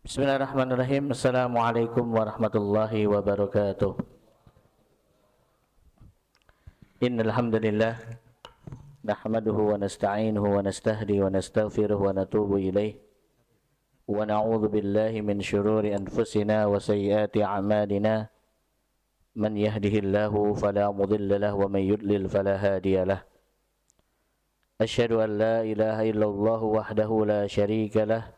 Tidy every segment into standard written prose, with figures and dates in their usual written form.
Bismillahirrahmanirrahim. Assalamualaikum warahmatullahi wabarakatuh. Innal hamdalillah nahmaduhu wa nasta'inuhu wa nastahdi wa nastaghfiruhu wa natubu ilaih wa na'udzu billahi min syururi anfusina wa sayyiati a'malina man yahdihillahu fala mudilla lahu wa man yudlil fala hadiya lahu. Asyhadu an la ilaha illallah wahdahu la syarika lahu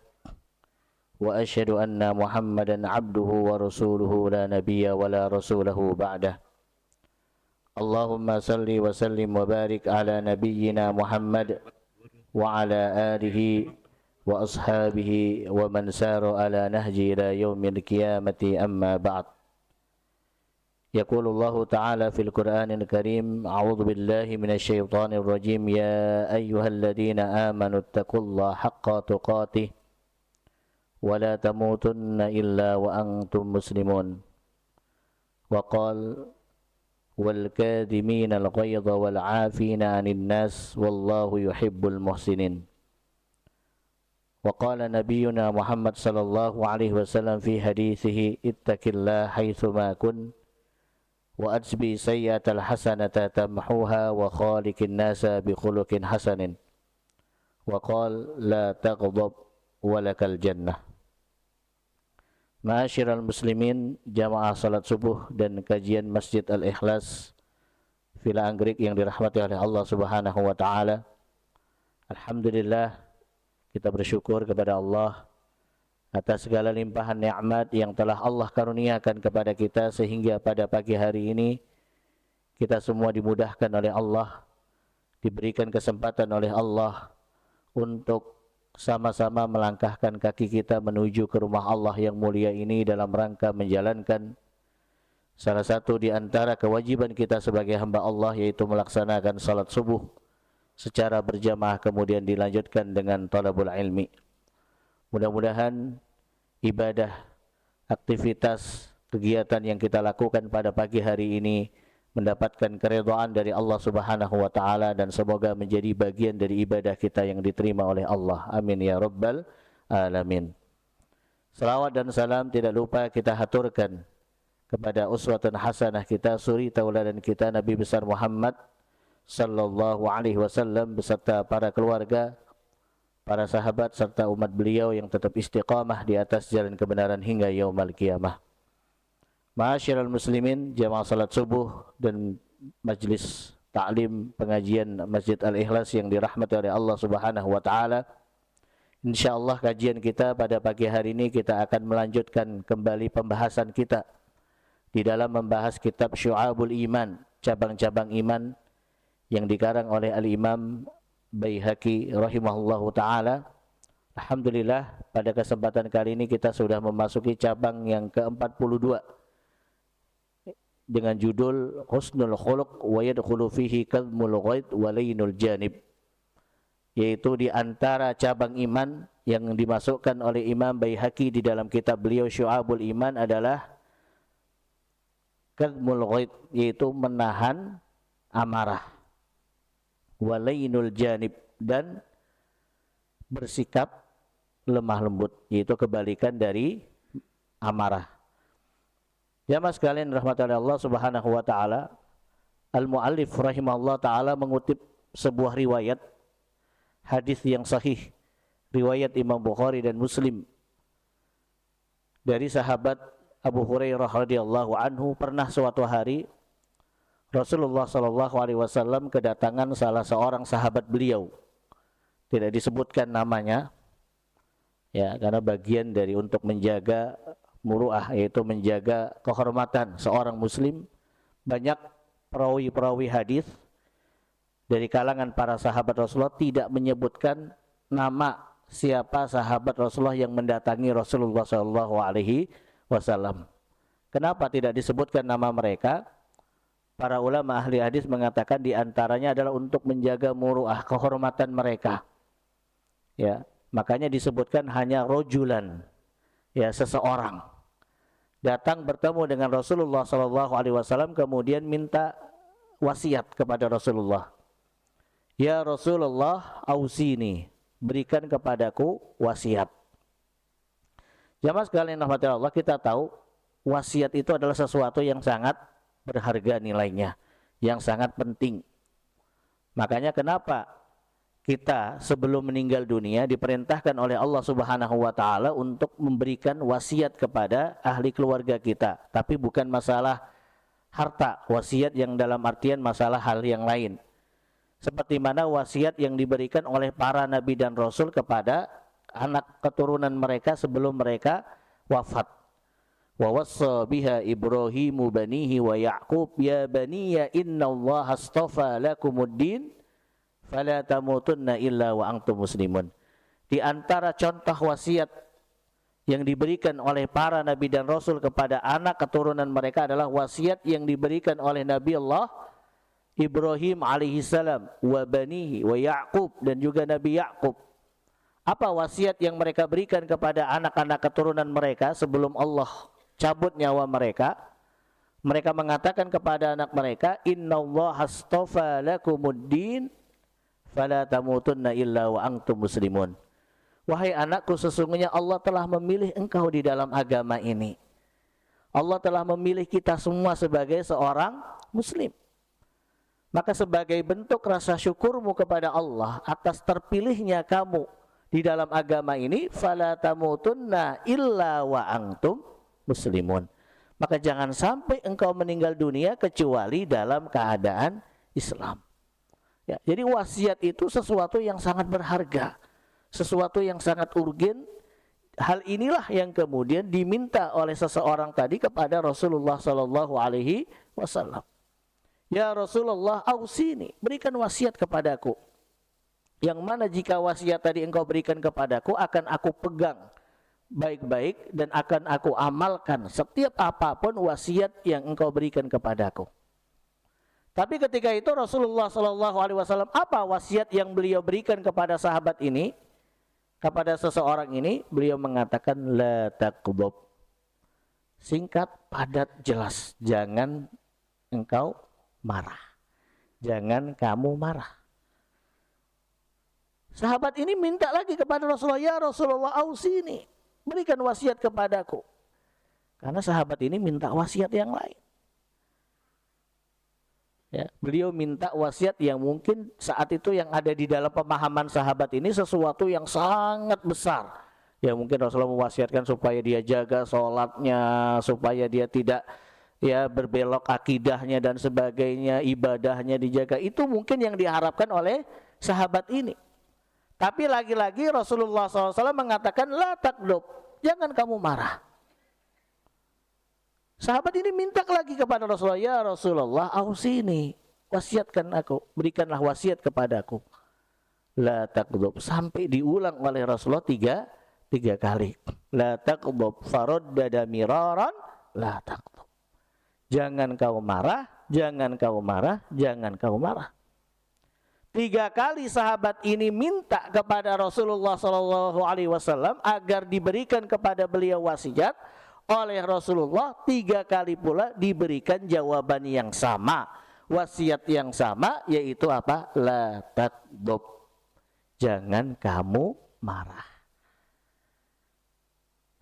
wa asyhadu anna Muhammadan abduhu wa rasuluhu la nabiyya wa la rasulahu ba'dah. Allahumma salli wa sallim wa barik ala nabiyyina Muhammad wa ala alihi wa ashabihi wa man sara ala nahji ila yaumil qiyamati amma ba'd. Yaqulullahu ta'ala fil Qur'anil Karim, a'udzu billahi minasy syaithanir rajim, ya ayyuhalladzina amanu taqullaha haqqa tuqatih ولا تموتن إلا وأنتم مسلمون وقال والكاظمين الغيظ والعافين عن الناس والله يحب المحسنين وقال نبينا محمد صلى الله عليه وسلم في حديثه اتق الله حيثما كنت وأتبع سيئة الحسنة تمحوها وخالق الناس بخلق حسن وقال لا تغضب ولك الجنة. Ma'asyiral muslimin, jamaah salat subuh dan kajian Masjid Al-Ikhlas Villa Anggrek yang dirahmati oleh Allah Subhanahu wa taala. Alhamdulillah, kita bersyukur kepada Allah atas segala limpahan nikmat yang telah Allah karuniakan kepada kita sehingga pada pagi hari ini kita semua dimudahkan oleh Allah, diberikan kesempatan oleh Allah untuk sama-sama melangkahkan kaki kita menuju ke rumah Allah yang mulia ini dalam rangka menjalankan salah satu di antara kewajiban kita sebagai hamba Allah, yaitu melaksanakan salat subuh secara berjamaah kemudian dilanjutkan dengan talabul ilmi. Mudah-mudahan ibadah, aktivitas, kegiatan yang kita lakukan pada pagi hari ini mendapatkan keridhaan dari Allah Subhanahu wa taala dan semoga menjadi bagian dari ibadah kita yang diterima oleh Allah. Amin ya rabbal alamin. Salawat dan salam tidak lupa kita haturkan kepada uswatun hasanah kita, suri tauladan kita, Nabi besar Muhammad sallallahu alaihi wasallam beserta para keluarga, para sahabat serta umat beliau yang tetap istiqamah di atas jalan kebenaran hingga yaumul qiyamah. Ma'asyiral muslimin, jamaah salat subuh dan majlis ta'lim pengajian Masjid Al-Ikhlas yang dirahmati oleh Allah Subhanahu wa taala. Insyaallah kajian kita pada pagi hari ini kita akan melanjutkan kembali pembahasan kita di dalam membahas kitab Syu'abul Iman, cabang-cabang iman yang dikarang oleh Al-Imam Baihaqi rahimahullahu taala. Alhamdulillah, pada kesempatan kali ini kita sudah memasuki cabang yang ke-42 dengan judul Husnul Khuluq wa yadkhulu fihi kadhmul ghaid wa lainul janib, yaitu di antara cabang iman yang dimasukkan oleh Imam Baihaqi di dalam kitab beliau Syu'abul Iman adalah kadhmul ghaid, yaitu menahan amarah, wa lainul janib, dan bersikap lemah lembut, yaitu kebalikan dari amarah. Jamaah sekalian rahmati Allah Subhanahu wa taala, al-muallif rahimahullah taala mengutip sebuah riwayat hadis yang sahih, riwayat Imam Bukhari dan Muslim, dari sahabat Abu Hurairah radhiyallahu anhu. Pernah suatu hari Rasulullah sallallahu alaihi wasallam kedatangan salah seorang sahabat beliau, tidak disebutkan namanya ya, karena bagian dari untuk menjaga muru'ah, yaitu menjaga kehormatan seorang muslim. Banyak perawi-perawi hadis dari kalangan para sahabat Rasulullah tidak menyebutkan nama siapa sahabat Rasulullah yang mendatangi Rasulullah sallallahu alaihi wasallam. Kenapa tidak disebutkan nama mereka? Para ulama ahli hadis mengatakan di antaranya adalah untuk menjaga muru'ah, kehormatan mereka. Ya, makanya disebutkan hanya rojulan, ya, seseorang datang bertemu dengan Rasulullah sallallahu alaihi wasallam kemudian minta wasiat kepada Rasulullah. Ya Rasulullah, ausini, berikan kepadaku wasiat. Jamaah sekalian rahmati Allah, kita tahu wasiat itu adalah sesuatu yang sangat berharga nilainya, yang sangat penting. Makanya kenapa kita sebelum meninggal dunia diperintahkan oleh Allah Subhanahu wa taala untuk memberikan wasiat kepada ahli keluarga kita, tapi bukan masalah harta, wasiat yang dalam artian masalah hal yang lain. Seperti mana wasiat yang diberikan oleh para nabi dan rasul kepada anak keturunan mereka sebelum mereka wafat. Wa wassa biha Ibrahimu banihi wa Ya'qub ya baniya innallaha astafa lakumuddin fala tamutunna illa wa antum muslimun. Di antara contoh wasiat yang diberikan oleh para nabi dan rasul kepada anak keturunan mereka adalah wasiat yang diberikan oleh Nabi Allah Ibrahim alaihissalam wa banihi wa Ya'qub, dan juga Nabi Ya'qub. Apa wasiat yang mereka berikan kepada anak-anak keturunan mereka sebelum Allah cabut nyawa mereka? Mereka mengatakan kepada anak mereka, innallaha astafa lakumuddin fala tamutunna illa wa antum muslimun. Wahai anakku, sesungguhnya Allah telah memilih engkau di dalam agama ini. Allah telah memilih kita semua sebagai seorang muslim. Maka sebagai bentuk rasa syukurmu kepada Allah atas terpilihnya kamu di dalam agama ini, fala tamutunna illa wa antum muslimun. Maka jangan sampai engkau meninggal dunia kecuali dalam keadaan Islam. Ya, jadi wasiat itu sesuatu yang sangat berharga, sesuatu yang sangat urgen. Hal inilah yang kemudian diminta oleh seseorang tadi kepada Rasulullah Sallallahu Alaihi Wasallam. Ya Rasulullah, ausini, berikan wasiat kepadaku. Yang mana jika wasiat tadi engkau berikan kepadaku akan aku pegang baik-baik dan akan aku amalkan setiap apapun wasiat yang engkau berikan kepadaku. Tapi ketika itu Rasulullah SAW, apa wasiat yang beliau berikan kepada sahabat ini, kepada seseorang ini? Beliau mengatakan la taqdhab. Singkat, padat, jelas. Jangan engkau marah. Jangan kamu marah. Sahabat ini minta lagi kepada Rasulullah, ya Rasulullah ausini, berikan wasiat kepadaku. Karena sahabat ini minta wasiat yang lain. Ya, beliau minta wasiat yang mungkin saat itu yang ada di dalam pemahaman sahabat ini sesuatu yang sangat besar. Ya mungkin Rasulullah mewasiatkan supaya dia jaga sholatnya, supaya dia tidak berbelok akidahnya dan sebagainya, ibadahnya dijaga. Itu mungkin yang diharapkan oleh sahabat ini. Tapi lagi-lagi Rasulullah SAW mengatakan la taqdhab, jangan kamu marah. Sahabat ini minta lagi kepada Rasulullah, ya Rasulullah ausini, wasiatkan aku, berikanlah wasiat kepadaku. La taqdhab, sampai diulang oleh Rasulullah tiga kali. La taqdhab faraddada miraran, la taqdhab. Jangan kau marah, jangan kau marah, jangan kau marah. 3 kali sahabat ini minta kepada Rasulullah SAW agar diberikan kepada beliau wasiat. Oleh Rasulullah 3 kali pula diberikan jawaban yang sama, wasiat yang sama, yaitu apa? La taqdhab, jangan kamu marah.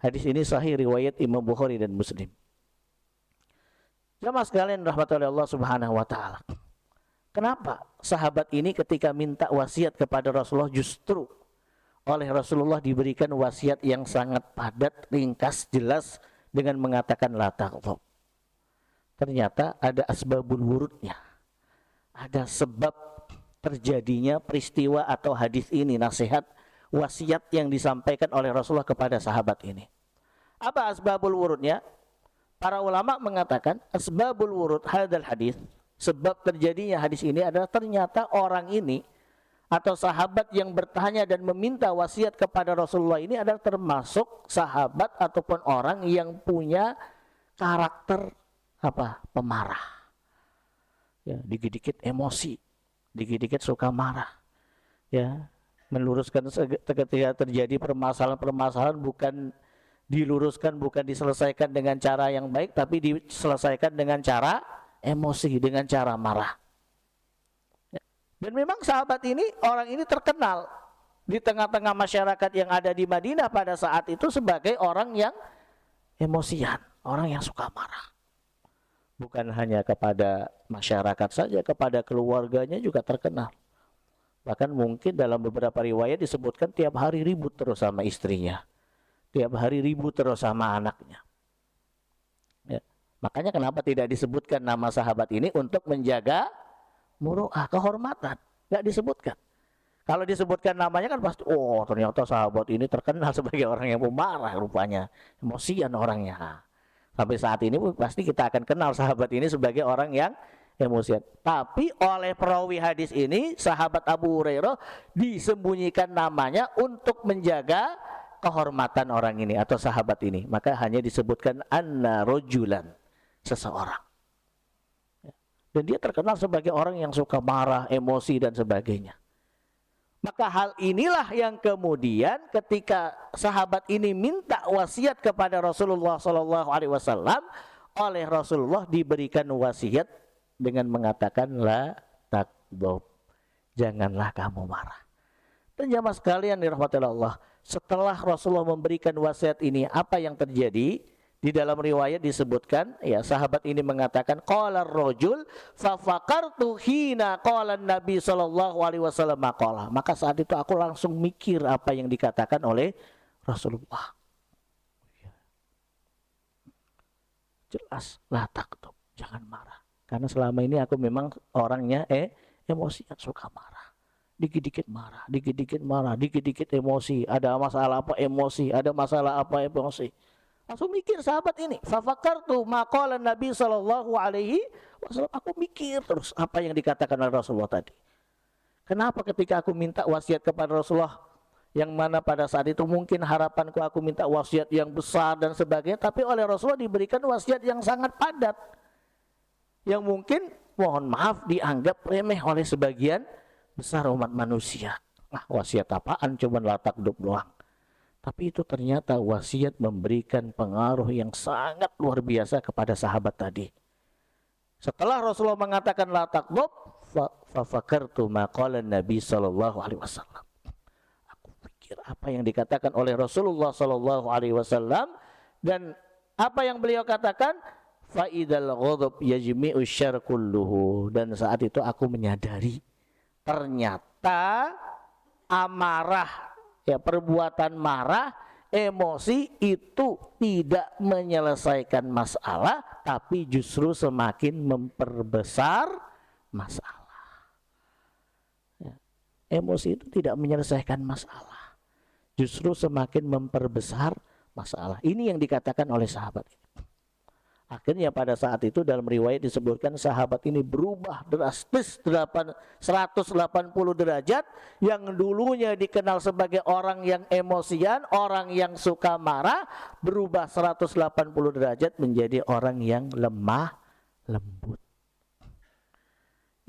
Hadis ini sahih riwayat Imam Bukhari dan Muslim. Jamaah sekalian rahmatullahi Allah Subhanahu wa taala. Kenapa sahabat ini ketika minta wasiat kepada Rasulullah justru oleh Rasulullah diberikan wasiat yang sangat padat, ringkas, jelas dengan mengatakan la taqdhab? Ternyata ada asbabul wurudnya. Ada sebab terjadinya peristiwa atau hadis ini, nasihat, wasiat yang disampaikan oleh Rasulullah kepada sahabat ini. Apa asbabul wurudnya? Para ulama mengatakan asbabul wurud hadal hadis, sebab terjadinya hadis ini adalah ternyata orang ini atau sahabat yang bertanya dan meminta wasiat kepada Rasulullah ini adalah termasuk sahabat ataupun orang yang punya karakter pemarah. Ya, dikit-dikit emosi, dikit-dikit suka marah. Ya, meluruskan ketika terjadi permasalahan-permasalahan bukan diluruskan, bukan diselesaikan dengan cara yang baik, tapi diselesaikan dengan cara emosi, dengan cara marah. Dan memang sahabat ini, orang ini terkenal di tengah-tengah masyarakat yang ada di Madinah pada saat itu sebagai orang yang emosian, orang yang suka marah. Bukan hanya kepada masyarakat saja, kepada keluarganya juga terkenal. Bahkan mungkin dalam beberapa riwayat disebutkan tiap hari ribut terus sama istrinya, tiap hari ribut terus sama anaknya. Ya. Makanya kenapa tidak disebutkan nama sahabat ini untuk menjaga muru'ah, kehormatan. Tidak disebutkan. Kalau disebutkan namanya kan pasti, oh ternyata sahabat ini terkenal sebagai orang yang pemarah rupanya, emosian orangnya. Sampai saat ini pasti kita akan kenal sahabat ini sebagai orang yang emosian. Tapi oleh perawi hadis ini, sahabat Abu Hurairah disembunyikan namanya untuk menjaga kehormatan orang ini atau sahabat ini. Maka hanya disebutkan anna rojulan, seseorang. Dan dia terkenal sebagai orang yang suka marah, emosi dan sebagainya. Maka hal inilah yang kemudian ketika sahabat ini minta wasiat kepada Rasulullah SAW, oleh Rasulullah diberikan wasiat dengan mengatakan la takdzub, janganlah kamu marah. Dan jamaah sekalian dirahmati Allah, setelah Rasulullah memberikan wasiat ini, apa yang terjadi? Di dalam riwayat disebutkan, ya sahabat ini mengatakan, qala ar-rajul fa faqartu hina qala Nabi sallallahu alaihi wasallam maqala. Maka saat itu aku langsung mikir apa yang dikatakan oleh Rasulullah. Jelas, la takdzub, jangan marah. Karena selama ini aku memang orangnya emosi, suka marah. Dikit-dikit marah, dikit-dikit marah, dikit-dikit emosi. Ada masalah apa emosi, ada masalah apa emosi. Langsung mikir sahabat ini. Fafakartu maqala Nabi sallallahu alaihi wasallam. Aku mikir terus apa yang dikatakan oleh Rasulullah tadi. Kenapa ketika aku minta wasiat kepada Rasulullah, yang mana pada saat itu mungkin harapanku aku minta wasiat yang besar dan sebagainya, tapi oleh Rasulullah diberikan wasiat yang sangat padat, yang mungkin mohon maaf dianggap remeh oleh sebagian besar umat manusia. Nah, wasiat apaan, cuma la takdzub doang. Tapi itu ternyata wasiat memberikan pengaruh yang sangat luar biasa kepada sahabat tadi. Setelah Rasulullah mengatakan la takdzub, fa fakartu maqala Nabi sallallahu alaihi wasallam. Aku pikir apa yang dikatakan oleh Rasulullah sallallahu alaihi wasallam, dan apa yang beliau katakan, fa idal ghadab yajmi'u syarr kulluhu. Dan saat itu aku menyadari ternyata amarah, ya, perbuatan marah, emosi itu tidak menyelesaikan masalah, tapi justru semakin memperbesar masalah. Ya, emosi itu tidak menyelesaikan masalah, justru semakin memperbesar masalah. Ini yang dikatakan oleh sahabat. Akhirnya pada saat itu dalam riwayat disebutkan sahabat ini berubah drastis 180 derajat. Yang dulunya dikenal sebagai orang yang emosian, orang yang suka marah, berubah 180 derajat menjadi orang yang lemah lembut.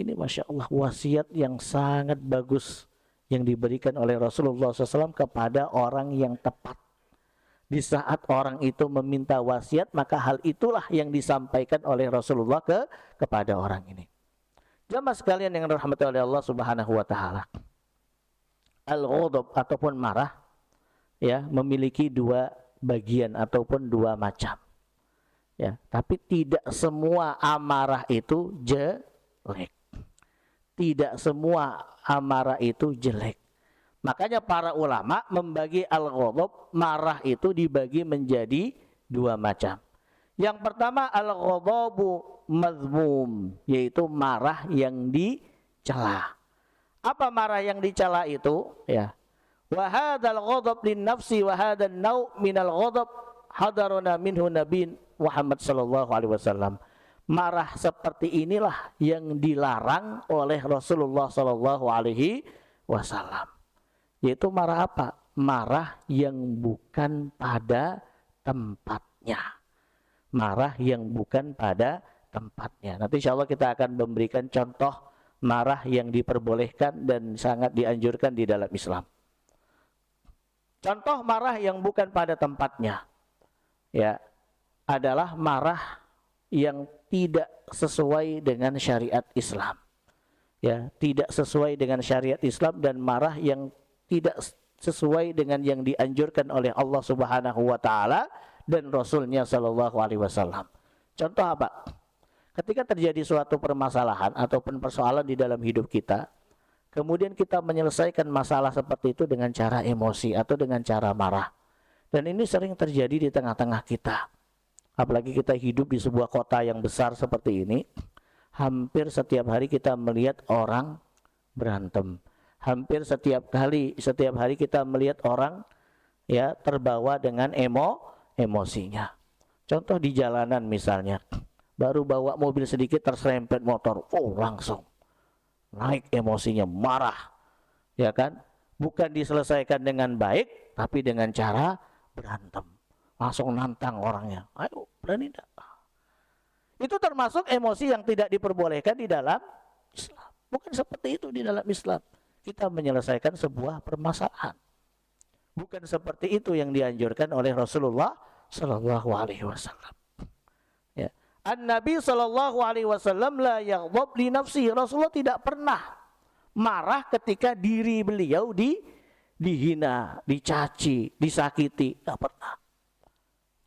Ini Masya Allah wasiat yang sangat bagus yang diberikan oleh Rasulullah SAW kepada orang yang tepat. Di saat orang itu meminta wasiat, maka hal itulah yang disampaikan oleh Rasulullah kepada orang ini. Jamaah sekalian yang dirahmati oleh Allah Subhanahu wa taala. Al-ghadab ataupun marah, ya, memiliki dua bagian ataupun dua macam. Ya, tapi tidak semua amarah itu jelek. Tidak semua amarah itu jelek. Makanya para ulama membagi al-ghadab, marah itu dibagi menjadi dua macam. Yang pertama al-ghadabu mazmum, yaitu marah yang dicela. Apa marah yang dicela itu? Ya. Wa hadzal ghadab lin nafsi wa hadzal nau' minal ghadab hadarana minhu Nabi Muhammad sallallahu alaihi wasallam. Marah seperti inilah yang dilarang oleh Rasulullah sallallahu alaihi wasallam. Yaitu marah apa? Marah yang bukan pada tempatnya. Marah yang bukan pada tempatnya. Nanti insya Allah kita akan memberikan contoh marah yang diperbolehkan dan sangat dianjurkan di dalam Islam. Contoh marah yang bukan pada tempatnya, ya, adalah marah yang tidak sesuai dengan syariat Islam. Ya, tidak sesuai dengan syariat Islam dan marah yang tidak sesuai dengan yang dianjurkan oleh Allah Subhanahu wa taala dan Rasulnya sallallahu alaihi wasallam. Contoh apa? Ketika terjadi suatu permasalahan ataupun persoalan di dalam hidup kita, kemudian kita menyelesaikan masalah seperti itu dengan cara emosi atau dengan cara marah. Dan ini sering terjadi di tengah-tengah kita. Apalagi kita hidup di sebuah kota yang besar seperti ini, hampir setiap hari kita melihat orang berantem. Hampir setiap hari kita melihat orang ya terbawa dengan emosinya. Contoh di jalanan misalnya, baru bawa mobil sedikit terserempet motor, langsung naik emosinya, marah, ya kan? Bukan diselesaikan dengan baik, tapi dengan cara berantem. Langsung nantang orangnya, ayo berani enggak? Itu termasuk emosi yang tidak diperbolehkan di dalam Islam. Bukan seperti itu di dalam Islam. Kita menyelesaikan sebuah permasalahan. Bukan seperti itu yang dianjurkan oleh Rasulullah Sallallahu Alaihi Wasallam. Ya. An-Nabi Sallallahu Alaihi Wasallam la yaghdab li nafsihi. Rasulullah tidak pernah marah ketika diri beliau dihina, dicaci, disakiti. Tidak pernah.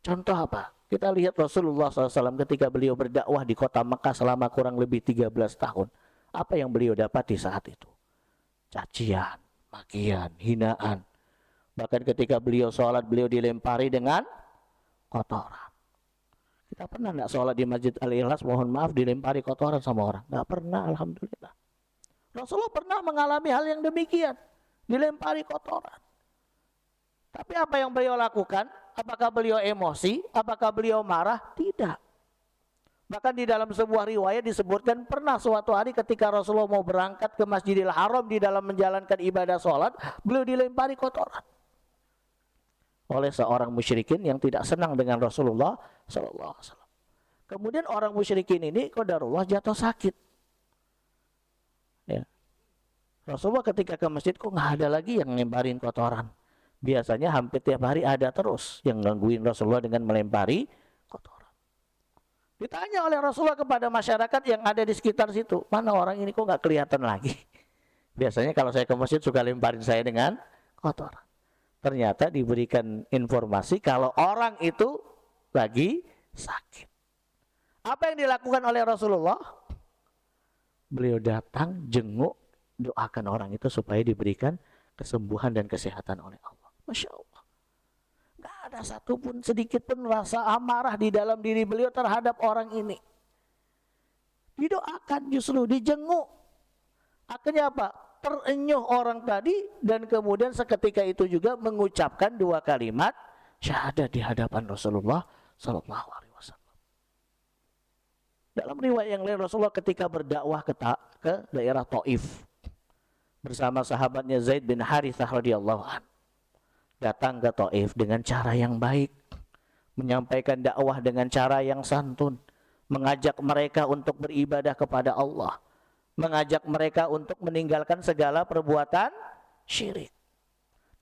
Contoh apa? Kita lihat Rasulullah SAW ketika beliau berdakwah di kota Mekah selama kurang lebih 13 tahun. Apa yang beliau dapati saat itu? Cacian, makian, hinaan. Bahkan ketika beliau sholat, beliau dilempari dengan kotoran. Kita pernah enggak sholat di Masjid Al-Ikhlas, mohon maaf, dilempari kotoran sama orang? Enggak pernah, alhamdulillah. Rasulullah pernah mengalami hal yang demikian, dilempari kotoran. Tapi apa yang beliau lakukan? Apakah beliau emosi? Apakah beliau marah? Tidak. Bahkan di dalam sebuah riwayat disebutkan pernah suatu hari ketika Rasulullah mau berangkat ke Masjidil Haram di dalam menjalankan ibadah sholat, beliau dilempari kotoran oleh seorang musyrikin yang tidak senang dengan Rasulullah SAW. Kemudian orang musyrikin ini qadarullah jatuh sakit. Ya. Rasulullah ketika ke masjid kok nggak ada lagi yang ngemparin kotoran. Biasanya hampir tiap hari ada terus yang gangguin Rasulullah dengan melempari kotoran. Ditanya oleh Rasulullah kepada masyarakat yang ada di sekitar situ, mana orang ini kok nggak kelihatan lagi? Biasanya kalau saya ke masjid suka lemparin saya dengan kotoran. Ternyata diberikan informasi kalau orang itu lagi sakit. Apa yang dilakukan oleh Rasulullah? Beliau datang, jenguk, doakan orang itu supaya diberikan kesembuhan dan kesehatan oleh Allah. Masya Allah. Gak ada satupun sedikit pun rasa amarah di dalam diri beliau terhadap orang ini. Didoakan justru, dijenguk. Akhirnya apa? Terenyuh orang tadi dan kemudian seketika itu juga mengucapkan 2 kalimat syahadat di hadapan Rasulullah Sallallahu Alaihi Wasallam. Dalam riwayat yang lain Rasulullah ketika berdakwah ke daerah Taif bersama sahabatnya Zaid bin Harithah radhiyallahu anhu, datang ke Taif dengan cara yang baik, menyampaikan dakwah dengan cara yang santun, mengajak mereka untuk beribadah kepada Allah, mengajak mereka untuk meninggalkan segala perbuatan syirik.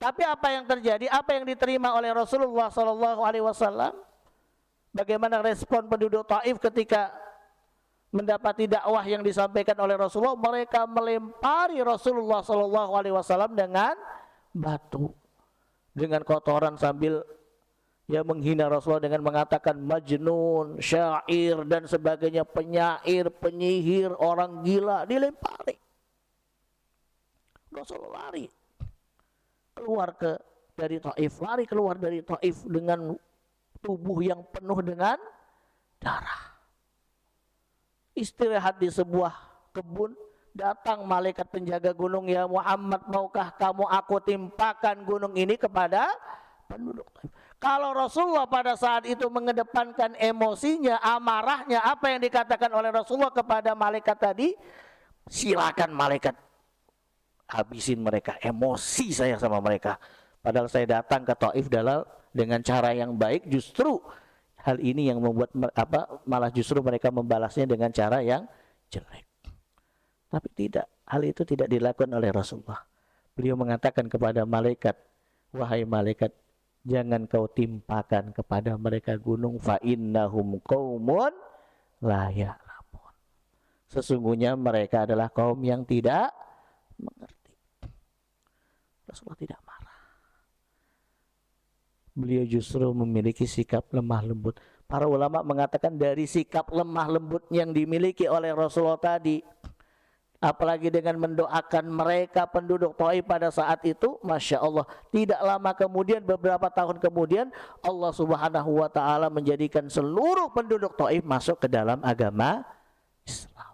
Tapi apa yang terjadi? Apa yang diterima oleh Rasulullah Sallallahu Alaihi Wasallam? Bagaimana respon penduduk Taif ketika mendapati dakwah yang disampaikan oleh Rasulullah? Mereka melempari Rasulullah Sallallahu Alaihi Wasallam dengan batu, dengan kotoran, sambil ya menghina Rasulullah dengan mengatakan majnun, syair dan sebagainya, penyair, penyihir, orang gila, dilempari. Rasulullah lari keluar dari Taif dengan tubuh yang penuh dengan darah. Istirahat di sebuah kebun, datang malaikat penjaga gunung, ya Muhammad, maukah kamu aku timpakan gunung ini kepada penduduk Taif? Kalau Rasulullah pada saat itu mengedepankan emosinya, amarahnya, apa yang dikatakan oleh Rasulullah kepada malaikat tadi? Silakan malaikat, habisin mereka, emosi saya sama mereka. Padahal saya datang ke Taif dengan cara yang baik, justru hal ini yang membuat malah justru mereka membalasnya dengan cara yang jelek. Tapi tidak, hal itu tidak dilakukan oleh Rasulullah. Beliau mengatakan kepada malaikat, wahai malaikat, jangan kau timpakan kepada mereka gunung, fa innahum qaumun la ya'lamun. Sesungguhnya mereka adalah kaum yang tidak mengerti. Rasulullah tidak marah. Beliau justru memiliki sikap lemah lembut. Para ulama mengatakan dari sikap lemah lembut yang dimiliki oleh Rasulullah tadi, apalagi dengan mendoakan mereka penduduk Taif pada saat itu, Masya Allah, tidak lama kemudian, beberapa tahun kemudian, Allah Subhanahu wa ta'ala menjadikan seluruh penduduk Taif masuk ke dalam agama Islam.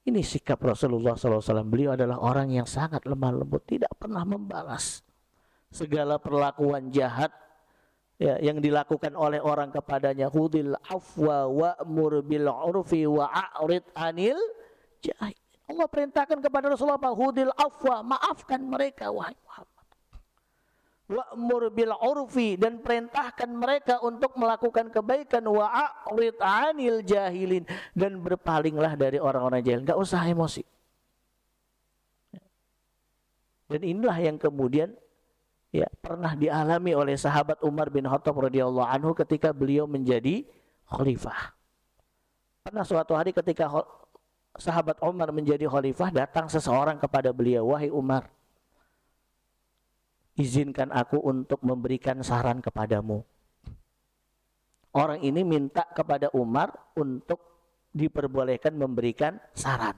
Ini sikap Rasulullah SAW. Beliau adalah orang yang sangat lemah lembut, tidak pernah membalas segala perlakuan jahat ya, yang dilakukan oleh orang kepadanya. Hudil afwa wa'mur bil urfi wa'arid anil jahil. Allah perintahkan kepada Rasulullah, hudil afwa, maafkan mereka wahai Muhammad. Wa'mur bil urfi, dan perintahkan mereka untuk melakukan kebaikan. Wa'arid anil jahilin, dan berpalinglah dari orang-orang jahil. Enggak usah emosi. Dan inilah yang kemudian ya pernah dialami oleh sahabat Umar bin Khattab radhiyallahu anhu ketika beliau menjadi khalifah. Pernah suatu hari ketika sahabat Umar menjadi khalifah, datang seseorang kepada beliau, wahai Umar, izinkan aku untuk memberikan saran kepadamu. Orang ini minta kepada Umar untuk diperbolehkan memberikan saran.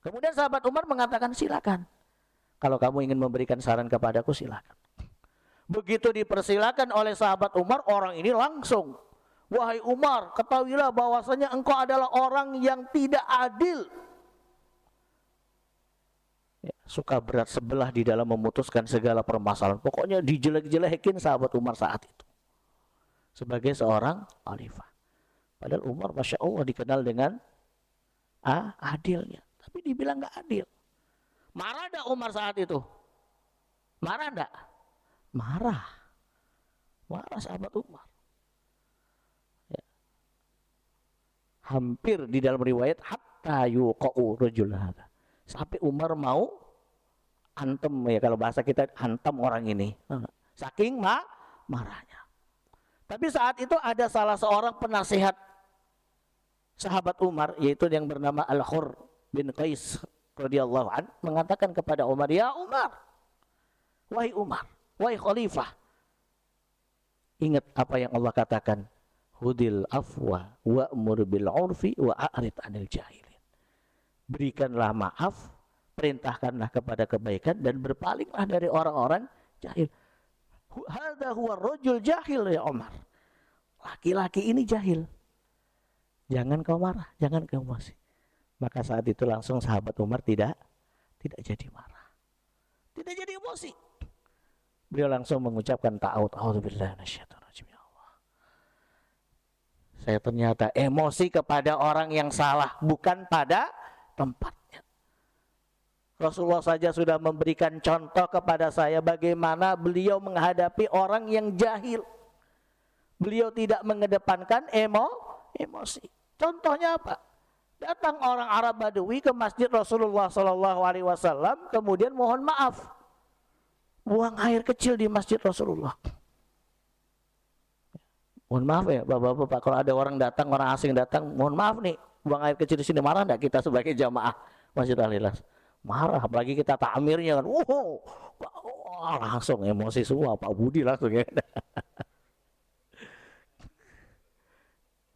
Kemudian sahabat Umar mengatakan, silakan. Kalau kamu ingin memberikan saran kepadaku, silakan. Begitu dipersilakan oleh sahabat Umar, orang ini langsung, wahai Umar, ketahuilah bahwasanya engkau adalah orang yang tidak adil. Ya, suka berat sebelah di dalam memutuskan segala permasalahan. Pokoknya dijelek-jelekin sahabat Umar saat itu sebagai seorang khalifah. Padahal Umar, Masya Allah, dikenal dengan adilnya, tapi dibilang gak adil. Marah enggak Umar saat itu? Marah enggak? Marah. Marah sahabat Umar. Ya. Hampir di dalam riwayat hatta yuqa'u rajul hadza, sampai Umar mau antem, ya kalau bahasa kita hantam orang ini, saking marahnya. Tapi saat itu ada salah seorang penasihat sahabat Umar, yaitu yang bernama Al-Hur bin Qais radhiyallahu an, mengatakan kepada Umar, ya Umar, wahai Umar, wahai khalifah, ingat apa yang Allah katakan, hudil afwa wa'mur bil urfi wa'arid anil jahilin. Berikanlah maaf, perintahkanlah kepada kebaikan, dan berpalinglah dari orang-orang jahil. Hadza huwa rajul jahil ya Umar. Laki-laki ini jahil. Jangan kau marah, jangan kau emosi. Maka saat itu langsung sahabat Umar tidak jadi marah, tidak jadi emosi. Beliau langsung mengucapkan ta'awudzubillahi minasyaitonir rajim, ya Allah, saya ternyata emosi kepada orang yang salah, bukan pada tempatnya. Rasulullah saja sudah memberikan contoh kepada saya bagaimana beliau menghadapi orang yang jahil. Beliau tidak mengedepankan emosi. Contohnya apa? Datang orang Arab Badui ke masjid Rasulullah SAW, kemudian mohon maaf, buang air kecil di masjid Rasulullah. Mohon maaf ya bapak-bapak, kalau ada orang datang, orang asing datang, mohon maaf nih, buang air kecil di sini, marah enggak kita sebagai jamaah Masjid Al-Ikhlas? Marah, apalagi kita takmirnya kan, langsung emosi semua, Pak Budi langsung ya.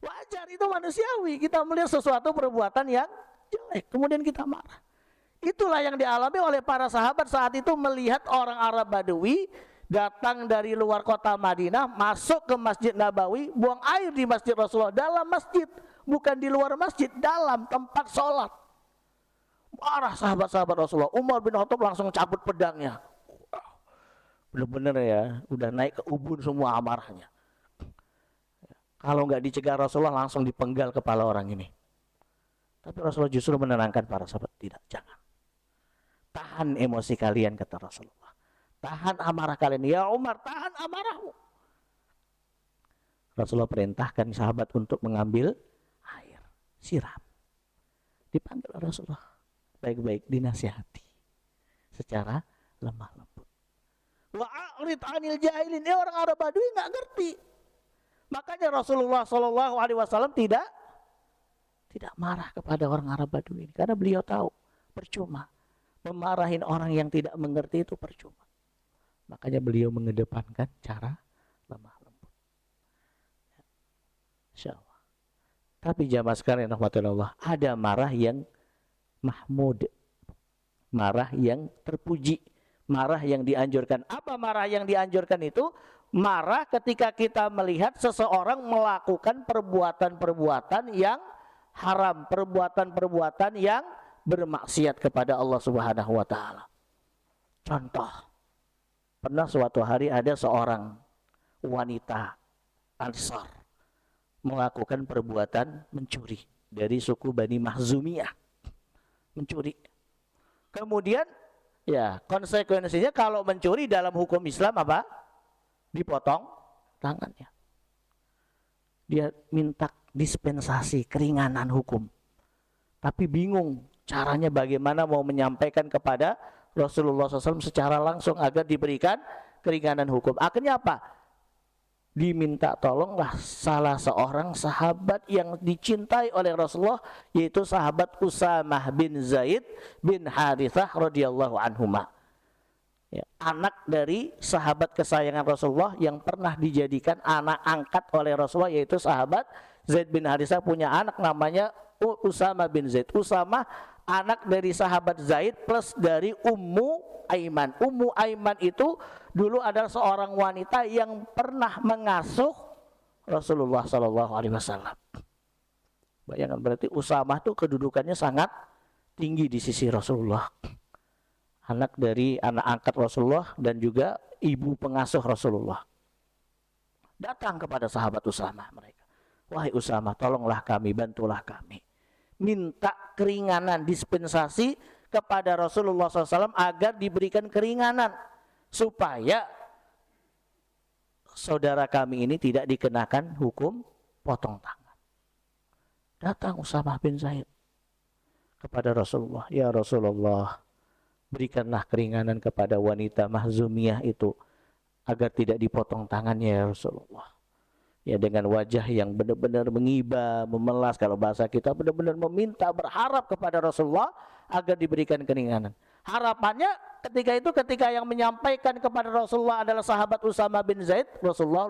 Wajar, itu manusiawi, kita melihat sesuatu perbuatan yang jelek, kemudian kita marah. Itulah yang dialami oleh para sahabat saat itu, melihat orang Arab Badui datang dari luar kota Madinah, masuk ke Masjid Nabawi, buang air di Masjid Rasulullah, dalam masjid, bukan di luar masjid, dalam tempat sholat. Marah sahabat-sahabat Rasulullah. Umar bin Khattab langsung cabut pedangnya. Benar-benar ya, udah naik ke ubun semua amarahnya. Kalau nggak dicegah Rasulullah, langsung dipenggal kepala orang ini. Tapi Rasulullah justru menenangkan para sahabat, tidak, jangan. Tahan emosi kalian, kata Rasulullah. Tahan amarah kalian. Ya Umar, tahan amarahmu. Rasulullah perintahkan sahabat untuk mengambil air, siram. Dipanggil Rasulullah, baik-baik dinasihati secara lemah lembut. Wa'arid anil jahilin, orang Arab Badui nggak ngerti. Makanya Rasulullah SAW tidak tidak marah kepada orang Arab Badui ini, karena beliau tahu percuma memarahin orang yang tidak mengerti itu percuma. Makanya beliau mengedepankan cara lemah lembut. Insya Allah. Tapi jamaah sekalian rahmatullah, ada marah yang mahmud, marah yang terpuji, marah yang dianjurkan. Apa marah yang dianjurkan itu? Marah ketika kita melihat seseorang melakukan perbuatan-perbuatan yang haram, perbuatan-perbuatan yang bermaksiat kepada Allah Subhanahu wa taala. Contoh, pernah suatu hari ada seorang wanita Ansar melakukan perbuatan mencuri dari suku Bani Mahzumiyah. Mencuri. Kemudian ya, konsekuensinya kalau mencuri dalam hukum Islam apa? Dipotong tangannya. Dia minta dispensasi keringanan hukum. Tapi bingung caranya bagaimana mau menyampaikan kepada Rasulullah SAW secara langsung agar diberikan keringanan hukum. Akhirnya apa? Diminta tolonglah salah seorang sahabat yang dicintai oleh Rasulullah, yaitu sahabat Usamah bin Zaid bin Harithah radhiyallahu anhuma. Ya, anak dari sahabat kesayangan Rasulullah yang pernah dijadikan anak angkat oleh Rasulullah, yaitu sahabat Zaid bin Harithah punya anak namanya Usamah bin Zaid. Usamah anak dari sahabat Zaid plus dari Ummu Aiman. Ummu Aiman itu dulu adalah seorang wanita yang pernah mengasuh Rasulullah SAW. Bayangkan, berarti Usamah itu kedudukannya sangat tinggi di sisi Rasulullah. Anak dari anak angkat Rasulullah dan juga ibu pengasuh Rasulullah. Datang kepada sahabat Usamah mereka. Wahai Usamah, tolonglah kami, bantulah kami. Minta keringanan, dispensasi kepada Rasulullah SAW agar diberikan keringanan supaya saudara kami ini tidak dikenakan hukum potong tangan. Datang Usamah bin Zaid kepada Rasulullah, ya Rasulullah, berikanlah keringanan kepada wanita Mahzumiyah itu agar tidak dipotong tangannya ya Rasulullah. Ya, dengan wajah yang benar-benar mengiba, memelas, kalau bahasa kita benar-benar meminta, berharap kepada Rasulullah agar diberikan keringanan. Harapannya ketika yang menyampaikan kepada Rasulullah adalah sahabat Usamah bin Zaid, Rasulullah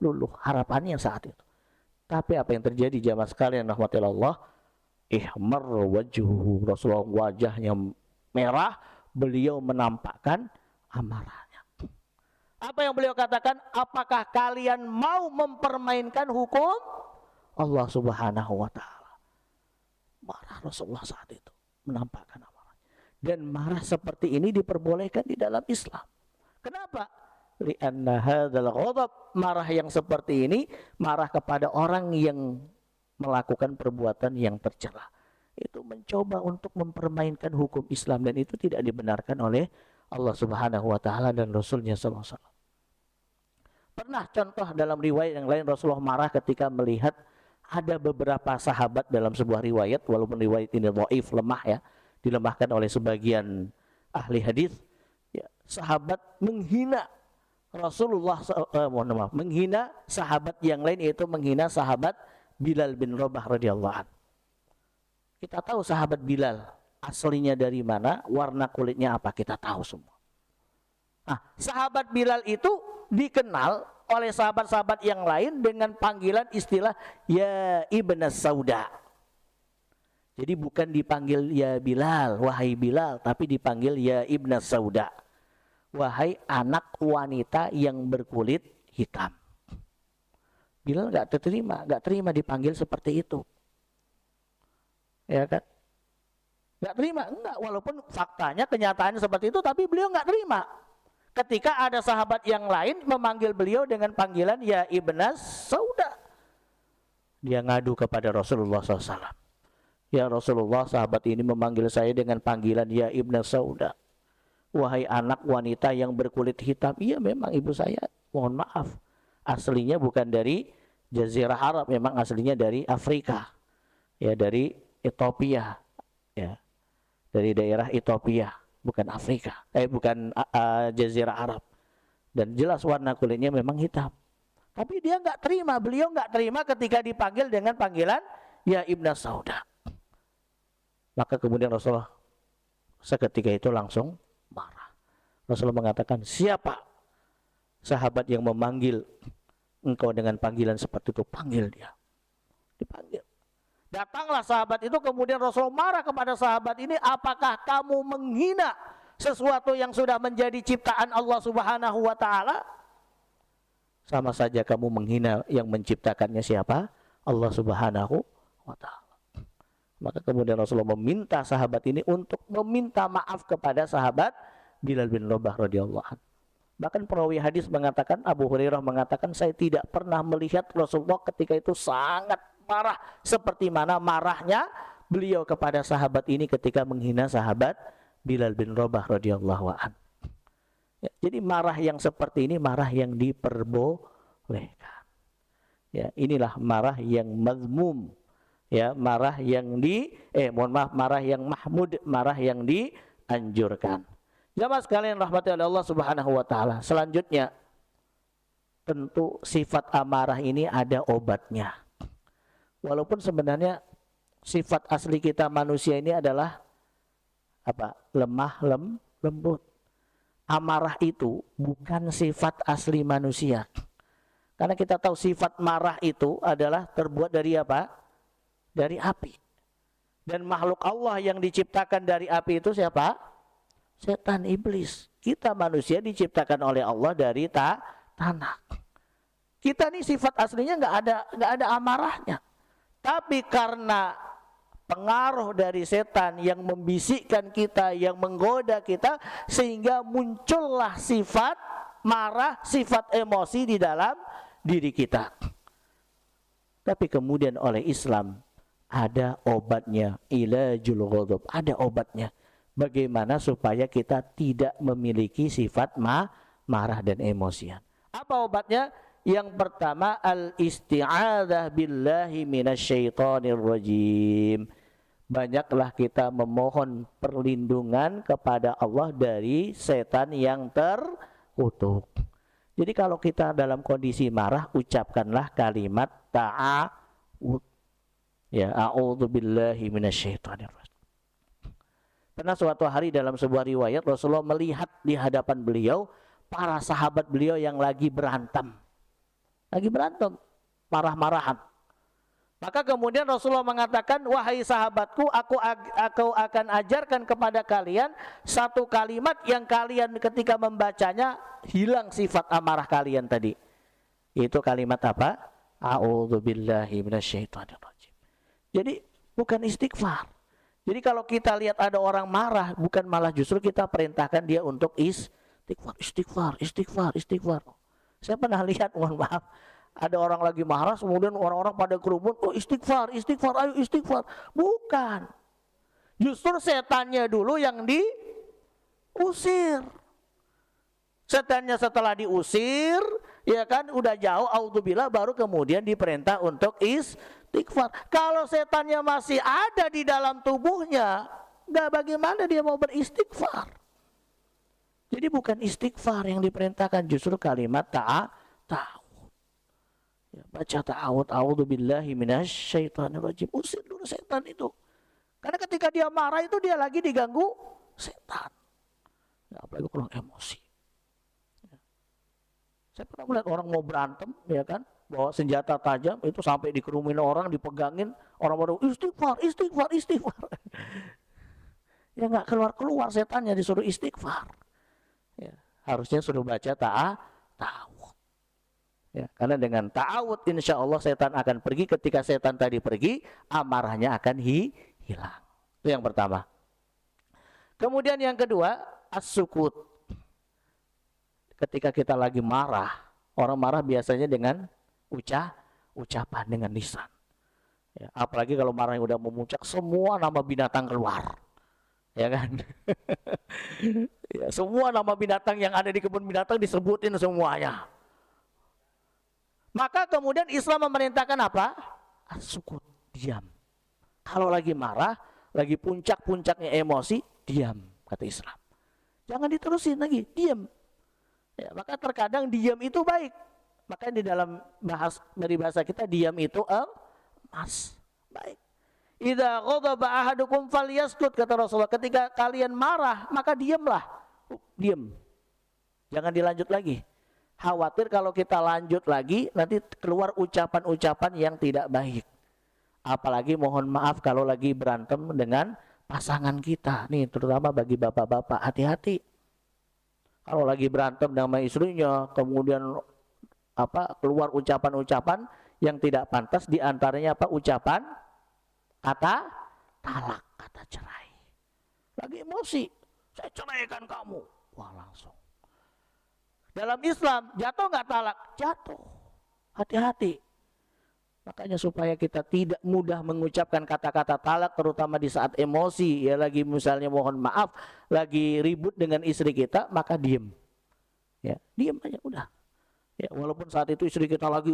luluh harapannya saat itu. Tapi apa yang terjadi jamaah sekalian rahmatullah, ihmar wajhuhu, Rasulullah wajahnya merah, beliau menampakkan amarahnya. Apa yang beliau katakan? Apakah kalian mau mempermainkan hukum Allah Subhanahu wa taala? Marah Rasulullah saat itu, menampakkan amarah. Dan marah seperti ini diperbolehkan di dalam Islam. Kenapa? Li'anna hadzal ghadab, marah yang seperti ini marah kepada orang yang melakukan perbuatan yang tercela. Itu mencoba untuk mempermainkan hukum Islam, dan itu tidak dibenarkan oleh Allah Subhanahu wa taala dan Rasulnya sallallahu alaihi wasallam. Pernah contoh dalam riwayat yang lain, Rasulullah marah ketika melihat ada beberapa sahabat dalam sebuah riwayat, walaupun riwayat ini dhaif, lemah ya, dilemahkan oleh sebagian ahli hadis. Ya, sahabat menghina Rasulullah, menghina sahabat yang lain, yaitu menghina sahabat Bilal bin Rabah radhiyallahu anhu. Kita tahu sahabat Bilal aslinya dari mana, warna kulitnya apa, kita tahu semua. Nah, sahabat Bilal itu dikenal oleh sahabat-sahabat yang lain dengan panggilan istilah ya Ibn Sauda. Jadi bukan dipanggil ya Bilal, wahai Bilal, tapi dipanggil ya Ibn Sauda, wahai anak wanita yang berkulit hitam. Bilal nggak terima dipanggil seperti itu. Ya kan? Nggak terima, enggak, walaupun faktanya, kenyataannya seperti itu, tapi beliau nggak terima. Ketika ada sahabat yang lain memanggil beliau dengan panggilan ya Ibn Sauda, dia ngadu kepada Rasulullah SAW. Ya Rasulullah, sahabat ini memanggil saya dengan panggilan ya Ibn Sauda, wahai anak wanita yang berkulit hitam. Iya, memang ibu saya, mohon maaf, aslinya bukan dari Jazirah Arab, memang aslinya dari Afrika, ya, dari Ethiopia, ya, dari daerah Ethiopia, bukan Afrika, bukan Jazirah Arab. Dan jelas warna kulitnya memang hitam. Tapi dia nggak terima, beliau nggak terima ketika dipanggil dengan panggilan ya ibna Sauda. Maka kemudian Rasulullah seketika itu langsung marah. Rasulullah mengatakan, siapa sahabat yang memanggil engkau dengan panggilan seperti itu? Panggil dia. Dipanggil. Datanglah sahabat itu, kemudian Rasulullah marah kepada sahabat ini, apakah kamu menghina sesuatu yang sudah menjadi ciptaan Allah Subhanahu wa taala? Sama saja kamu menghina yang menciptakannya siapa? Allah Subhanahu wa taala. Maka kemudian Rasulullah meminta sahabat ini untuk meminta maaf kepada sahabat Bilal bin Rabah radhiyallahu anhu. Bahkan perawi hadis mengatakan, Abu Hurairah mengatakan, saya tidak pernah melihat Rasulullah ketika itu sangat marah seperti mana marahnya beliau kepada sahabat ini ketika menghina sahabat Bilal bin Rabah radhiyallahu anhu. Ya, jadi marah yang seperti ini marah yang diperbolehkan. Ya, inilah marah yang mazmum. Ya, marah yang marah yang mahmud, marah yang dianjurkan. Jamaah sekalian rahmati oleh Allah Subhanahu wa taala. Selanjutnya, tentu sifat amarah ini ada obatnya. Walaupun sebenarnya sifat asli kita manusia ini adalah apa? Lemah, lembut. Amarah itu bukan sifat asli manusia. Karena kita tahu sifat marah itu adalah terbuat dari apa? Dari api. Dan makhluk Allah yang diciptakan dari api itu siapa? Setan, iblis. Kita manusia diciptakan oleh Allah dari tanah. Kita nih sifat aslinya nggak ada amarahnya. Tapi karena pengaruh dari setan yang membisikkan kita, yang menggoda kita, sehingga muncullah sifat marah, sifat emosi di dalam diri kita. Tapi kemudian oleh Islam ada obatnya, ilajul ghadab, ada obatnya. Bagaimana supaya kita tidak memiliki sifat marah dan emosian. Apa obatnya? Yang pertama, al-isti'adzah billahi minasyaitonir rajim. Banyaklah kita memohon perlindungan kepada Allah dari setan yang terkutuk. Jadi kalau kita dalam kondisi marah, ucapkanlah kalimat ta'awud. Ya, a'udzubillahi minasyaitonir rajim. Karena suatu hari dalam sebuah riwayat Rasulullah melihat di hadapan beliau para sahabat beliau yang lagi berantem, marah-marahan. Maka kemudian Rasulullah mengatakan, wahai sahabatku, aku akan ajarkan kepada kalian satu kalimat yang kalian ketika membacanya hilang sifat amarah kalian tadi. Itu kalimat apa? A'udzubillahi minasyaitonir rajim. Jadi bukan istighfar. Jadi kalau kita lihat ada orang marah, bukan malah justru kita perintahkan dia untuk istighfar. Saya pernah lihat, mohon maaf, ada orang lagi marah, kemudian orang-orang pada kerumun, oh istighfar, ayo istighfar. Bukan. Justru setannya dulu yang diusir. Setannya setelah diusir, ya kan, udah jauh, auzubillah, baru kemudian diperintah untuk istighfar. Kalau setannya masih ada di dalam tubuhnya, bagaimana dia mau beristighfar? Jadi bukan istighfar yang diperintahkan, justru kalimat ta'awud. Ya, baca ta'awud, a'udzubillahi minasyaitonir rajim. Usir dulu setan itu. Karena ketika dia marah itu dia lagi diganggu setan. Ya, apalagi kalau emosi. Saya pernah melihat orang mau berantem, ya kan, bawa senjata tajam itu sampai dikerumin orang, dipegangin, orang baru istighfar. Ya nggak keluar setannya, disuruh istighfar. Ya, harusnya suruh baca ta'awud. Ya, karena dengan ta'awud insya Allah setan akan pergi. Ketika setan tadi pergi, amarahnya akan hilang. Itu yang pertama. Kemudian yang kedua, as-sukut. Ketika kita lagi marah, orang marah biasanya dengan ucapan, dengan lisan. Ya, apalagi kalau marahnya udah memuncak, semua nama binatang keluar. Ya kan? Ya, semua nama binatang yang ada di kebun binatang disebutin semuanya. Maka kemudian Islam memerintahkan apa? Sukut, diam. Kalau lagi marah, lagi puncak-puncaknya emosi, diam, kata Islam. Jangan diterusin lagi, diam. Ya, maka terkadang diam itu baik. Maka di dalam dari bahasa kita, diam itu emas. Baik. Idza ghadaba ahadukum falyaskut, kata Rasulullah. Ketika kalian marah, maka diamlah. Diam. Jangan dilanjut lagi. Khawatir kalau kita lanjut lagi nanti keluar ucapan-ucapan yang tidak baik. Apalagi mohon maaf kalau lagi berantem dengan pasangan kita. Nih terutama bagi bapak-bapak, hati-hati. Kalau lagi berantem dengan istrinya, kemudian keluar ucapan-ucapan yang tidak pantas, diantaranya ucapan kata talak, kata cerai. Lagi emosi, saya ceraikan kamu. Wah, langsung. Dalam Islam jatuh nggak talak? Jatuh. Hati-hati. Makanya supaya kita tidak mudah mengucapkan kata-kata talak, terutama di saat emosi, ya lagi misalnya mohon maaf, lagi ribut dengan istri kita, maka diem. Ya, diem aja udah. Ya, walaupun saat itu istri kita lagi,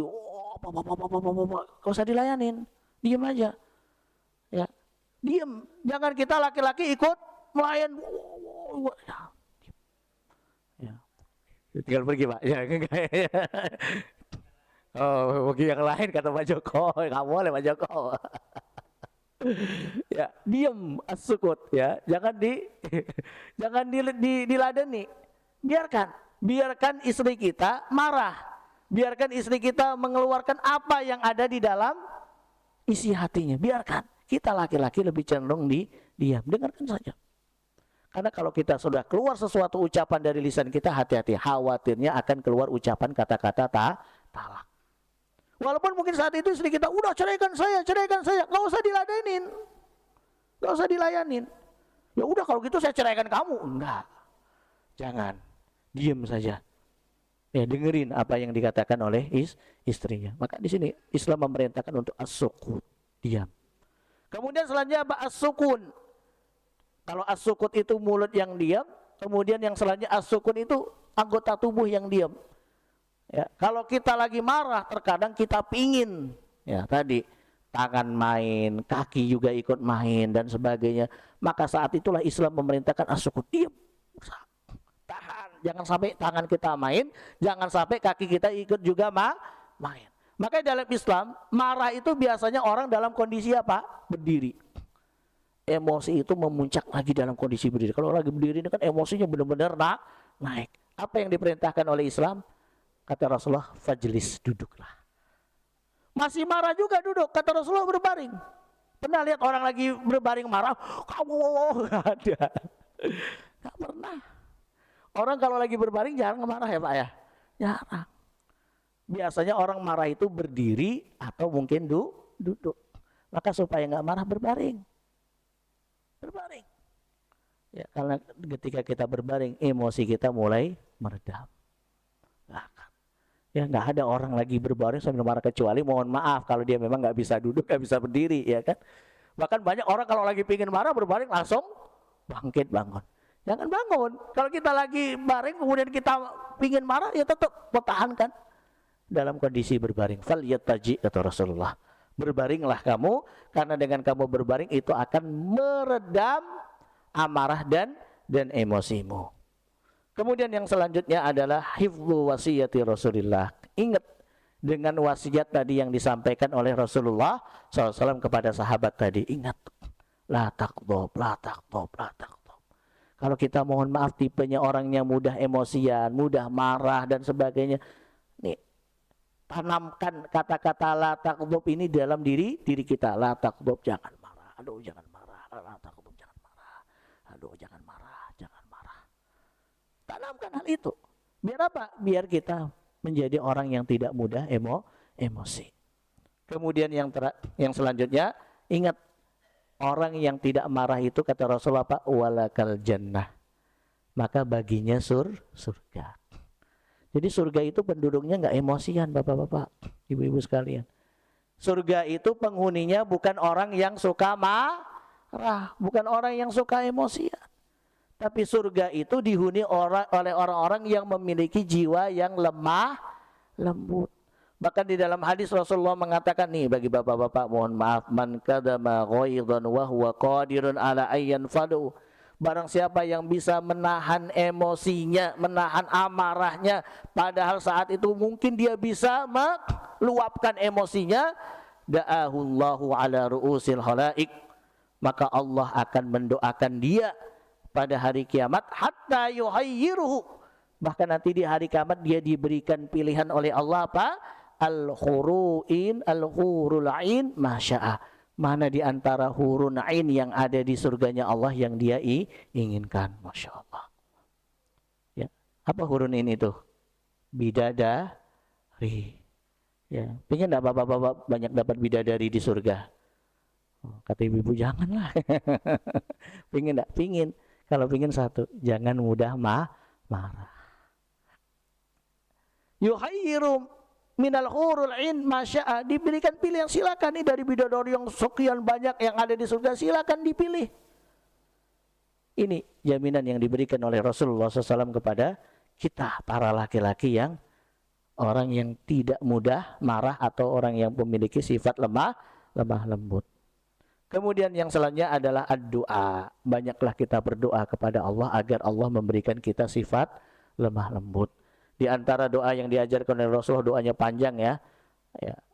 gak usah dilayanin, diem aja. Ya, diem. Jangan kita laki-laki ikut melayan. Ya. Tinggal pergi Pak. Ya, oh, bagi yang lain kata Pak Joko, nggak boleh Pak Joko. Ya, diem, as-sukut ya. Jangan diladeni. Biarkan istri kita marah. Biarkan istri kita mengeluarkan apa yang ada di dalam isi hatinya. Biarkan. Kita laki-laki lebih cenderung diam. Dengarkan saja. Karena kalau kita sudah keluar sesuatu ucapan dari lisan kita, hati-hati, khawatirnya akan keluar ucapan kata-kata talak. Walaupun mungkin saat itu istri kita, udah ceraikan saya, nggak usah diladenin, nggak usah dilayanin. Ya udah kalau gitu saya ceraikan kamu, enggak, jangan, diam saja. Ya, dengerin apa yang dikatakan oleh istrinya. Maka di sini Islam memerintahkan untuk as-sukut, diam. Kemudian selanjutnya as-sukun. Kalau as-sukut itu mulut yang diam, kemudian yang selanjutnya as-sukun itu anggota tubuh yang diam. Ya, kalau kita lagi marah, terkadang kita pingin, ya tadi tangan main, kaki juga ikut main dan sebagainya. Maka saat itulah Islam memerintahkan as-sukut, diam, tahan, jangan sampai tangan kita main, jangan sampai kaki kita ikut juga main. Makanya dalam Islam marah itu biasanya orang dalam kondisi apa? Berdiri. Emosi itu memuncak lagi dalam kondisi berdiri. Kalau lagi berdiri ini kan emosinya benar-benar naik. Apa yang diperintahkan oleh Islam? Kata Rasulullah, fajlis, duduklah. Masih marah juga duduk. Kata Rasulullah, berbaring. Pernah lihat orang lagi berbaring marah? Kamu nggak ada. Nggak pernah. Orang kalau lagi berbaring jarang marah ya Pak ya? Jarang. Biasanya orang marah itu berdiri atau mungkin duduk. Maka supaya nggak marah berbaring. Berbaring. Ya, karena ketika kita berbaring, emosi kita mulai meredam. Ya, nggak ada orang lagi berbaring sambil marah, kecuali mohon maaf kalau dia memang nggak bisa duduk, nggak bisa berdiri, ya kan. Bahkan banyak orang kalau lagi pingin marah berbaring langsung bangkit, bangun. Jangan bangun. Kalau kita lagi baring kemudian kita pingin marah, ya tetap pertahankan dalam kondisi berbaring. Falyattaji, kata Rasulullah. Berbaringlah kamu, karena dengan kamu berbaring itu akan meredam amarah dan emosimu. Kemudian yang selanjutnya adalah hifdzu wasiyati Rasulillah. Ingat dengan wasiat tadi yang disampaikan oleh Rasulullah SAW kepada sahabat tadi. Ingat, la taqdhab, la taqdhab, la taqdhab. Kalau kita mohon maaf tipenya orangnya mudah emosian, mudah marah dan sebagainya, nih, tanamkan kata-kata la taqdhab ini dalam diri kita. La taqdhab, jangan marah. Aduh, jangan marah. La taqdhab, jangan marah. Aduh, jangan marah, jangan marah. Tanamkan hal itu. Biar apa? Biar kita menjadi orang yang tidak mudah emosi. Kemudian yang selanjutnya, ingat, orang yang tidak marah itu kata Rasulullah, Pak, walakal jannah, maka baginya surga. Jadi surga itu penduduknya nggak emosian, bapak-bapak, ibu-ibu sekalian. Surga itu penghuninya bukan orang yang suka marah, bukan orang yang suka emosian. Tapi surga itu dihuni oleh orang-orang yang memiliki jiwa yang lemah, lembut. Bahkan di dalam hadis Rasulullah mengatakan, nih bagi bapak-bapak mohon maaf, man kadama ghaidhan wa huwa qadirun ala ayyan fadu. Barang siapa yang bisa menahan emosinya, menahan amarahnya, padahal saat itu mungkin dia bisa meluapkan emosinya, da'ahu Allahu ala ru'usil khalaik, maka Allah akan mendoakan dia pada hari kiamat hatta yuhayyiruhu, bahkan nanti di hari kiamat dia diberikan pilihan oleh Allah apa? Al-huru'in, al-hurul ain masya'a, mana di antara hurun ain yang ada di surganya Allah yang dia inginkan. Masya Allah. Ya. Apa hurun ain itu? Bidadari. Ya. Pengen enggak bapak-bapak banyak dapat bidadari di surga? Oh, kata ibu-ibu janganlah. Pengen enggak? Pengen. Kalau pengen satu, jangan mudah marah. Yuhayyirum minal hurul ain masya'a, diberikan pilihan, silakan nih dari bidadari yang sekian banyak yang ada di surga, silakan dipilih. Ini jaminan yang diberikan oleh Rasulullah SAW kepada kita para laki-laki yang orang yang tidak mudah marah atau orang yang memiliki sifat lemah lembut. Kemudian yang selanjutnya adalah ad-du'a. Banyaklah kita berdoa kepada Allah agar Allah memberikan kita sifat lemah lembut. Di antara doa yang diajarkan oleh Rasulullah, doanya panjang ya.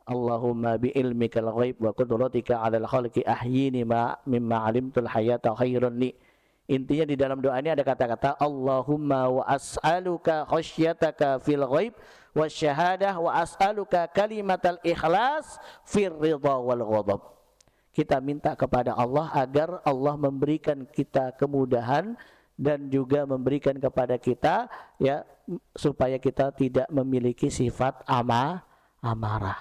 Allahumma bi ilmikal ghaib wa qudratika 'alal khalqi ahyini mimma 'alimtul hayata khairun li. Intinya di dalam doa ini ada kata-kata Allahumma wa as'aluka khasyataka fil ghaib wasyahadah wa as'aluka kalimatal ikhlas fir ridha wal ghadab. Kita minta kepada Allah agar Allah memberikan kita kemudahan dan juga memberikan kepada kita ya supaya kita tidak memiliki sifat amarah.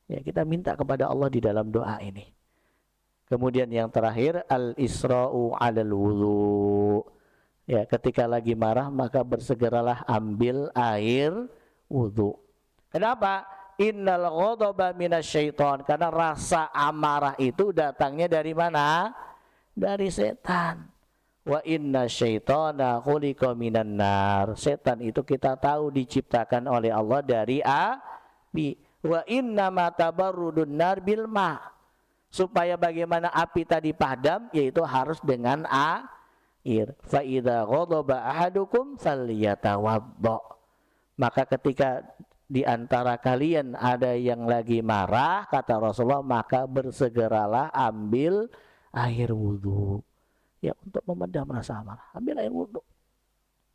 Ya, kita minta kepada Allah di dalam doa ini. Kemudian yang terakhir al-isra'u 'alal wudu. Ya, ketika lagi marah maka bersegeralah ambil air wudu. Kenapa? Innal ghadaba minasyaiton, karena rasa amarah itu datangnya dari mana? Dari setan. Wa inna syaitana khuliqa minan nar. Setan itu kita tahu diciptakan oleh Allah dari api. Wa inna ma tabarrudun nar bil ma. Supaya bagaimana api tadi padam, yaitu harus dengan air. Fa idza ghadaba ahadukum falyatawadda. Maka ketika di antara kalian ada yang lagi marah, kata Rasulullah, maka bersegeralah ambil air wudhu. Ya, untuk memendam rasa amarah, ambil air wudhu.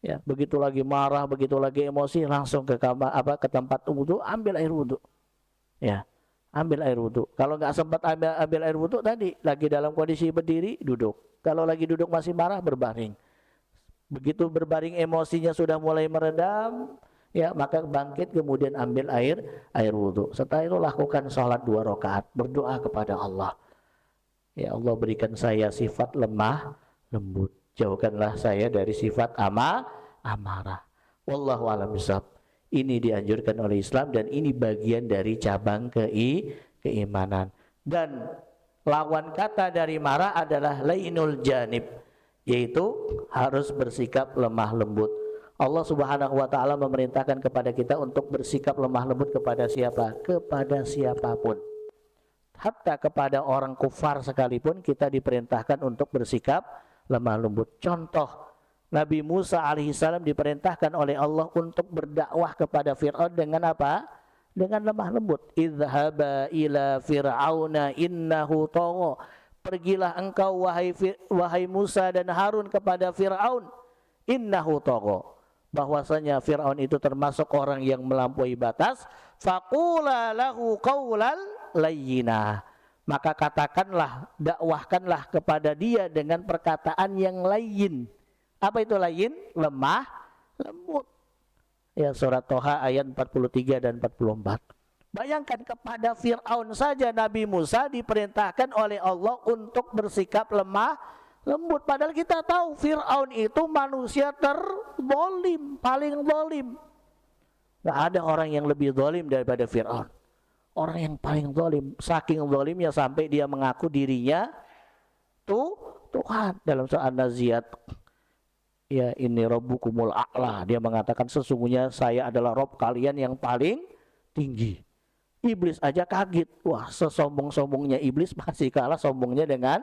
Ya, begitu lagi marah, begitu lagi emosi, langsung ke kamar ke tempat wudhu, ambil air wudhu. Ya, ambil air wudhu. Kalau nggak sempat ambil air wudhu tadi, lagi dalam kondisi berdiri, duduk. Kalau lagi duduk masih marah, berbaring. Begitu berbaring emosinya sudah mulai meredam, ya, maka bangkit kemudian ambil air wudhu. Setelah itu lakukan sholat 2 rakaat, berdoa kepada Allah. Ya Allah, berikan saya sifat lemah lembut, jauhkanlah saya dari sifat amarah. Wallahu a'lam bishawab. Ini dianjurkan oleh Islam dan ini bagian dari cabang keimanan. Dan lawan kata dari marah adalah lainul janib, yaitu harus bersikap lemah lembut. Allah Subhanahu wa taala memerintahkan kepada kita untuk bersikap lemah lembut kepada siapa? Kepada siapapun. Hatta kepada orang kufar sekalipun kita diperintahkan untuk bersikap lemah lembut. Contoh, Nabi Musa alaihissalam diperintahkan oleh Allah untuk berdakwah kepada Fir'aun dengan apa? Dengan lemah lembut. Idhhaba ila fir'auna innahu tagha. Pergilah engkau wahai Musa dan Harun kepada Fir'aun. Innahu tagha. Bahwasanya Fir'aun itu termasuk orang yang melampaui batas. Faqula lahu qawlan layyina. Maka katakanlah, dakwahkanlah kepada dia dengan perkataan yang layyin. Apa itu layyin? Lemah lembut. Ya, surat Toha ayat 43 dan 44. Bayangkan, kepada Fir'aun saja Nabi Musa diperintahkan oleh Allah untuk bersikap lemah lembut. Padahal kita tahu Fir'aun itu manusia terzalim, paling zalim. Gak ada orang yang lebih zalim daripada Fir'aun. Orang yang paling zalim, saking zalimnya sampai dia mengaku dirinya Tuhan. Dalam surah An-Naziat, ya ini Rabbukumul A'la, dia mengatakan sesungguhnya saya adalah Rob kalian yang paling tinggi. Iblis aja kaget, wah sesombong-sombongnya iblis masih kalah sombongnya dengan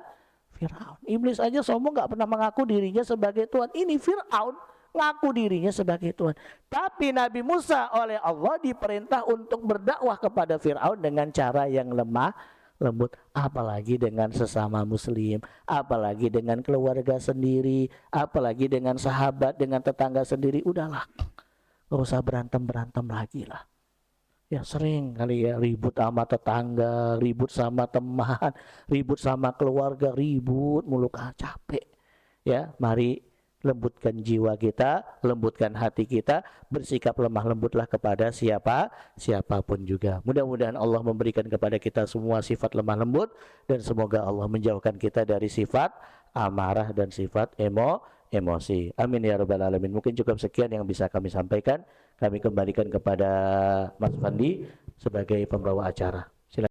Fir'aun. Iblis aja sombong, gak pernah mengaku dirinya sebagai Tuhan. Ini Fir'aun ngaku dirinya sebagai Tuhan. Tapi Nabi Musa oleh Allah diperintah untuk berdakwah kepada Fir'aun dengan cara yang lemah lembut, apalagi dengan sesama muslim, apalagi dengan keluarga sendiri, apalagi dengan sahabat, dengan tetangga sendiri. Udahlah, gak usah berantem lagi lah. Ya sering kali ya ribut sama tetangga, ribut sama teman, ribut sama keluarga, ribut mulu, capek. Ya, mari lembutkan jiwa kita, lembutkan hati kita, bersikap lemah lembutlah kepada siapapun juga. Mudah-mudahan Allah memberikan kepada kita semua sifat lemah lembut, dan semoga Allah menjauhkan kita dari sifat amarah dan sifat emosi. Amin ya rabbal alamin. Mungkin cukup sekian yang bisa kami sampaikan. Kami kembalikan kepada Mas Fandi sebagai pembawa acara.